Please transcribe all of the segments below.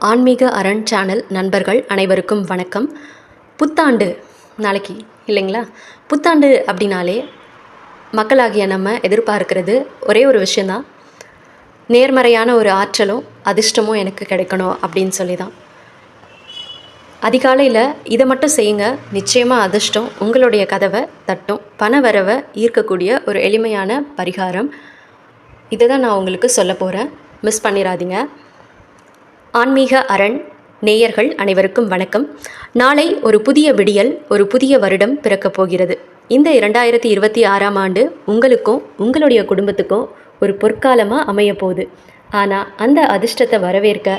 ஆன்மீக அரண் சேனல் நண்பர்கள் அனைவருக்கும் வணக்கம். புத்தாண்டு நாளைக்கு இல்லைங்களா? புத்தாண்டு அப்படின்னாலே மக்களாகிய நம்ம எதிர்பார்க்கிறது ஒரே ஒரு விஷயந்தான், நேர்மறையான ஒரு ஆற்றலும் அதிர்ஷ்டமும் எனக்கு கிடைக்கணும் அப்படின்னு சொல்லி தான். அதிகாலையில் இதை மட்டும் செய்யுங்க, நிச்சயமாக அதிர்ஷ்டம் உங்களுடைய கதவை தட்டும். பண வரவை ஈர்க்கக்கூடிய ஒரு எளிமையான பரிகாரம். இதை தான் நான் உங்களுக்கு சொல்ல போகிறேன், மிஸ் பண்ணிடாதீங்க. ஆன்மீக அரண் நேயர்கள் அனைவருக்கும் வணக்கம். நாளை ஒரு புதிய விடியல், ஒரு புதிய வருடம் பிறக்கப் போகிறது. இந்த 2026ஆம் ஆண்டு உங்களுக்கும் உங்களுடைய குடும்பத்துக்கும் ஒரு பொற்காலமாக அமைய போகுது. ஆனால் அந்த அதிர்ஷ்டத்தை வரவேற்க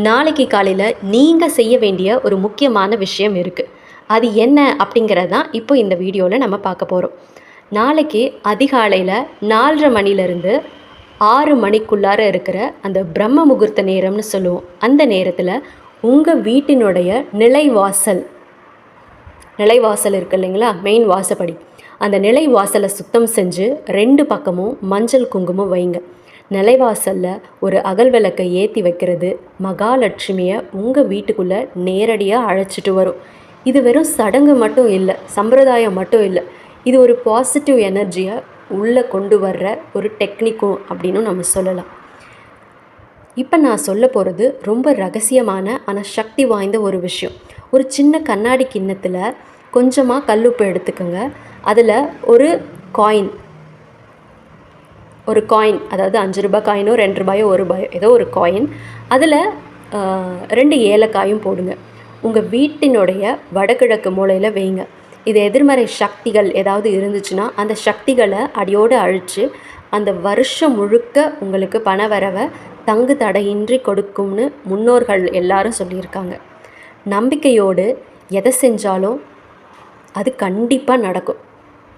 நாளைக்கு காலையில் நீங்கள் செய்ய வேண்டிய ஒரு முக்கியமான விஷயம் இருக்குது. அது என்ன அப்படிங்கிறது தான் இப்போ இந்த வீடியோவில் நம்ம பார்க்க போகிறோம். நாளைக்கு அதிகாலையில் 4:30 மணிலேருந்து 6 மணிக்குள்ளார இருக்கிற அந்த பிரம்ம முகூர்த்த நேரம்னு சொல்லுவோம். அந்த நேரத்தில் உங்கள் வீட்டினுடைய நிலைவாசல் இருக்குது இல்லைங்களா, மெயின் வாசப்படி, அந்த நிலைவாசலை சுத்தம் செஞ்சு 2 பக்கமும் மஞ்சள் குங்குமம் வைங்க. நிலைவாசலில் ஒரு அகல் விளக்கை ஏற்றி வைக்கிறது மகாலட்சுமியை உங்கள் வீட்டுக்குள்ளே நேரடியாக அழைச்சிட்டு வரும். இது வெறும் சடங்கு மட்டும் இல்லை, சம்பிரதாயம் மட்டும் இல்லை, இது ஒரு பாசிட்டிவ் எனர்ஜியை உள்ளே கொண்டு வர்ற ஒரு டெக்னிக்கும் அப்படின்னு நம்ம சொல்லலாம். இப்போ நான் சொல்ல போகிறது ரொம்ப ரகசியமான ஆனால் சக்தி வாய்ந்த ஒரு விஷயம். ஒரு சின்ன கண்ணாடி கிண்ணத்தில் கொஞ்சமாக கல்லுப்பு எடுத்துக்கோங்க. அதில் ஒரு காயின், அதாவது 5 ரூபாய் காயினோ 2 ரூபாயோ 1 ரூபாயோ ஏதோ ஒரு காயின், அதில் 2 ஏலக்காயும் போடுங்க. உங்கள் வீட்டினுடைய வடகிழக்கு மூலையில் வைங்க. இது எதிர்மறை சக்திகள் ஏதாவது இருந்துச்சுன்னா அந்த சக்திகளை அடியோடு அழித்து அந்த வருஷம் முழுக்க உங்களுக்கு பண வரவை தங்கு தடையின்றி கொடுக்கும்னு முன்னோர்கள் எல்லாரும் சொல்லியிருக்காங்க. நம்பிக்கையோடு எதை செஞ்சாலும் அது கண்டிப்பாக நடக்கும்.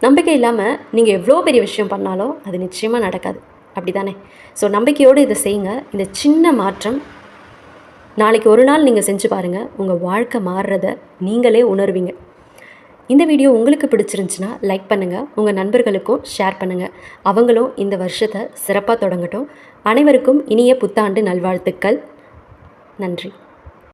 நம்பிக்கை இல்லாமல் நீங்கள் எவ்வளோ பெரிய விஷயம் பண்ணாலும் அது நிச்சயமாக நடக்காது, அப்படி தானே? ஸோ நம்பிக்கையோடு இதை செய்யுங்க. இந்த சின்ன மாற்றம் நாளைக்கு ஒரு நாள் நீங்கள் செஞ்சு பாருங்கள், உங்கள் வாழ்க்கை மாறுறதை நீங்களே உணர்வீங்க. இந்த வீடியோ உங்களுக்கு பிடிச்சிருந்துச்சுன்னா லைக் பண்ணுங்கள், உங்கள் நண்பர்களுக்கும் ஷேர் பண்ணுங்கள். அவங்களும் இந்த வருஷத்தை சிறப்பாக தொடங்கட்டும். அனைவருக்கும் இனிய புத்தாண்டு நல்வாழ்த்துக்கள். நன்றி.